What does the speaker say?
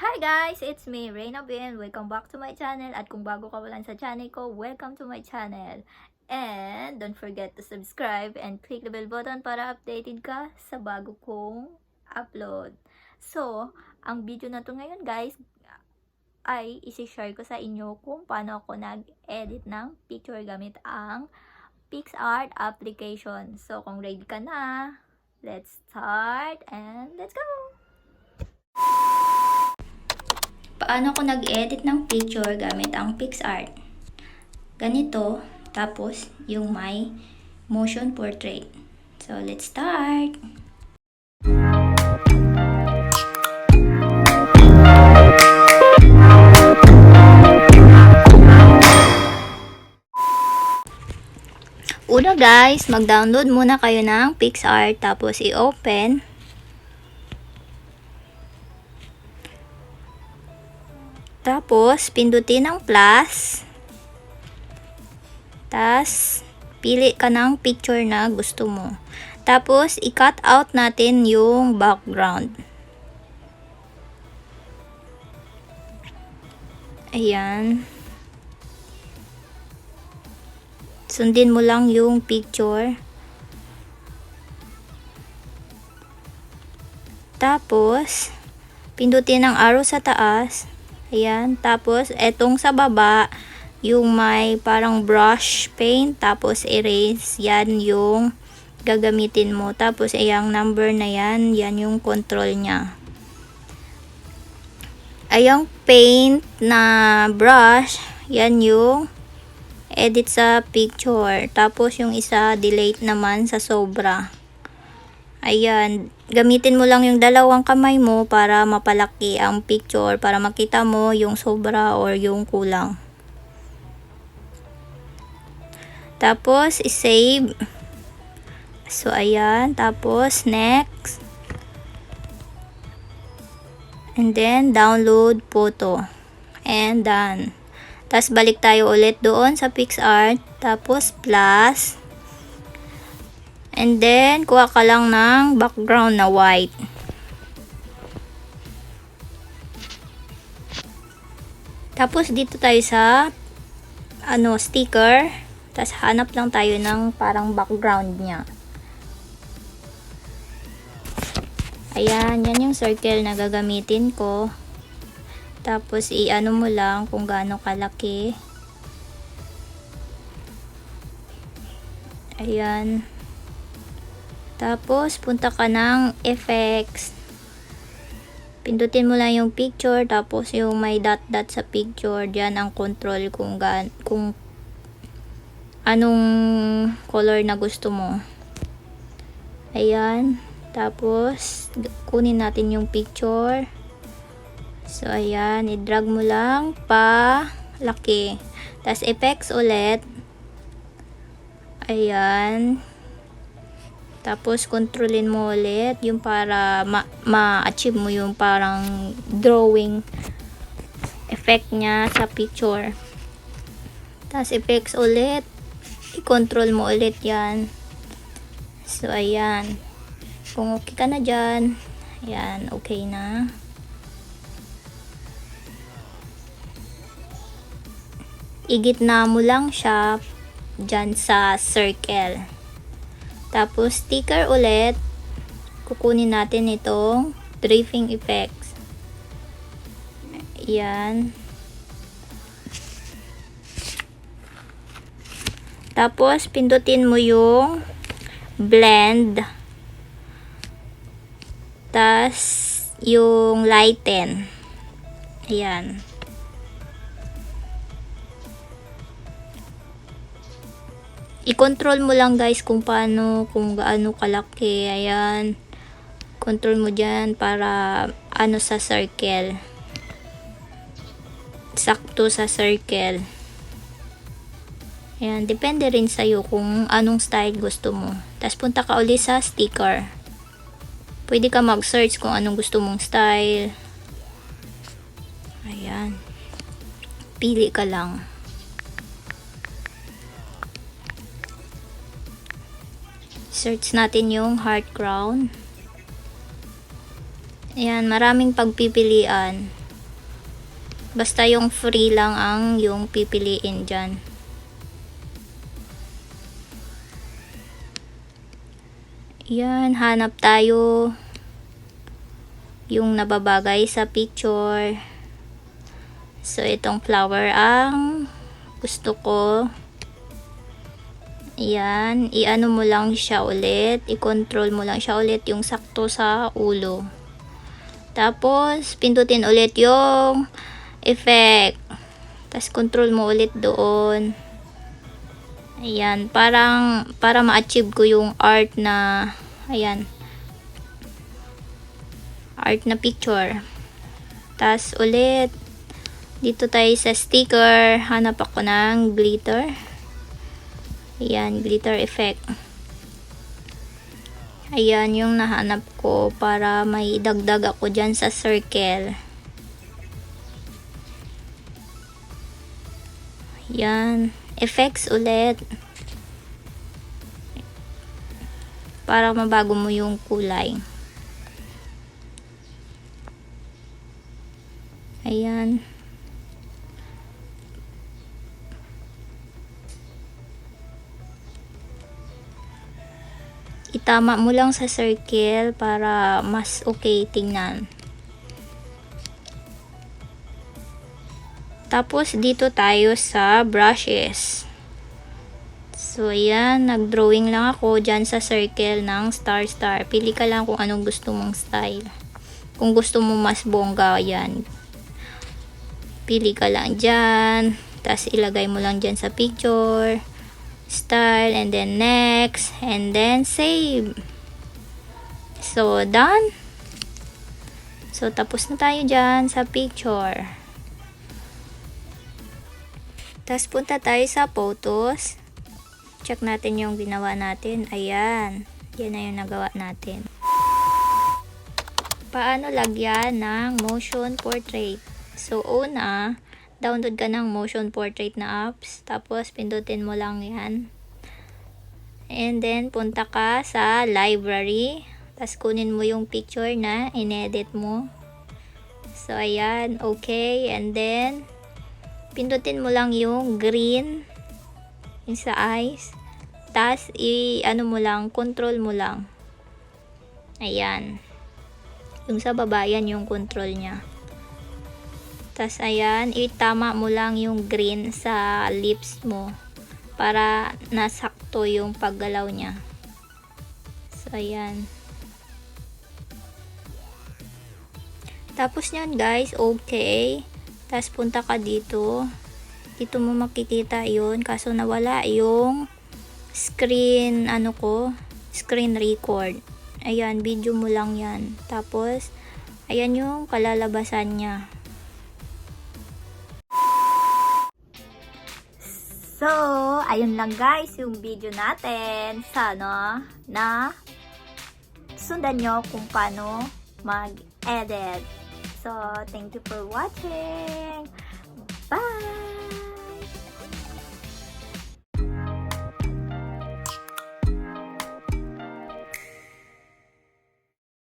Hi guys! It's me, Reyna. Welcome back to my channel. At kung bago ka lang sa channel ko, welcome to my channel. And don't forget to subscribe and click the bell button para updated ka sa bago kong upload. So, ang video na to ngayon guys, ay isi-share ko sa inyo kung paano ako nag-edit ng picture gamit ang Picsart application. So, kung ready ka na, let's start and let's go! Paano ako nag-edit ng picture gamit ang Picsart? Ganito, tapos yung may motion portrait. So, let's start! Una guys, mag-download muna kayo ng Picsart, tapos i-open. Tapos, pindutin ang plus. Tapos, pili ka ng picture na gusto mo. Tapos, i-cut out natin yung background. Ayan. Sundin mo lang yung picture. Tapos, pindutin ang arrow sa taas. Ayan, tapos etong sa baba, yung may parang brush paint, tapos erase, yan yung gagamitin mo. Tapos ayang number na yan, yan yung control niya. Ayang paint na brush, yan yung edit sa picture. Tapos yung isa, delete naman sa sobra. Ayan, gamitin mo lang yung dalawang kamay mo para mapalaki ang picture, para makita mo yung sobra or yung kulang. Tapos, i-save. So, ayan. Tapos, next. And then, download photo. And done. Tapos, balik tayo ulit doon sa Picsart. Tapos, plus. And then, kuha ka lang ng background na white. Tapos, dito tayo sa sticker. Tapos, hanap lang tayo ng parang background niya. Ayan, yan yung circle na gagamitin ko. Tapos, i-ano mo lang kung gaano kalaki. Ayan. Tapos, punta ka ng effects. Pindutin mo lang yung picture, tapos yung may dot-dot sa picture, dyan ang control kung anong color na gusto mo. Ayan. Tapos, kunin natin yung picture. So, ayan. I-drag mo lang pa laki. Tapos, effects ulit. Ayan. Tapos, kontrolin mo ulit yung para ma-achieve mo yung parang drawing effect niya sa picture. Tapos, effects ulit. I-control mo ulit yan. So, ayan. Kung okay ka na dyan, ayan, okay na. Igitna mo lang siya dyan sa circle. Tapos, sticker ulit. Kukunin natin itong draping effects. Ayan. Tapos, pindutin mo yung blend. Tapos, yung lighten. Ayan. I-control mo lang guys kung paano, kung gaano kalaki. Ayan. Control mo dyan para sa circle. Sakto sa circle. Ayan. Depende rin sa'yo kung anong style gusto mo. Tapos punta ka ulit sa sticker. Pwede ka mag-search kung anong gusto mong style. Ayan. Pili ka lang. Search natin yung heart crown. Ayan, maraming pagpipilian. Basta yung free lang ang yung pipiliin dyan. Yan, hanap tayo yung nababagay sa picture. So, itong flower ang gusto ko. Yan, i-ano mo lang siya ulit, i-control mo lang siya ulit yung sakto sa ulo. Tapos, pindutin ulit yung effect. Tapos, control mo ulit doon. Ayan, para ma-achieve ko yung art na, ayan, art na picture. Tapos, ulit, dito tayo sa sticker, hanap ako ng glitter. Ayan, glitter effect. Ayan, yung nahanap ko para may dagdag ako dyan sa circle. Ayan, effects ulit. Para mabago mo yung kulay. Ayan. Itama mo lang sa circle para mas okay tingnan. Tapos dito tayo sa brushes. So ayan, nag-drawing lang ako dyan sa circle ng star. Pili ka lang kung anong gusto mong style. Kung gusto mo mas bongga, yan. Pili ka lang dyan. Tapos ilagay mo lang dyan sa picture. Style, and then next, and then save. So done. So tapos na tayo dyan sa picture. Tapos punta tayo sa photos. Check natin yung ginawa natin. Ayan, yan na yung nagawa natin. Paano lagyan ng motion portrait? So una, download ka ng motion portrait na apps, tapos pindutin mo lang yan, and then punta ka sa library, tapos kunin mo yung picture na inedit mo. So ayan, okay, and then pindutin mo lang yung green yung sa eyes, tapos ano mo lang, control mo lang. Ayan, yung sa baba, yan yung control nya. Tas ayan, itama mo lang yung green sa lips mo para nasakto yung paggalaw niya. So ayan. Tapos nyan guys, okay. Tas punta ka dito. Dito mo makikita yun, kaso nawala yung screen, screen record. Ayan, video mo lang yan. Tapos, ayan yung kalalabasan niya. So, ayun lang guys yung video natin. Sana na sundan nyo kung paano mag-edit. So, thank you for watching. Bye!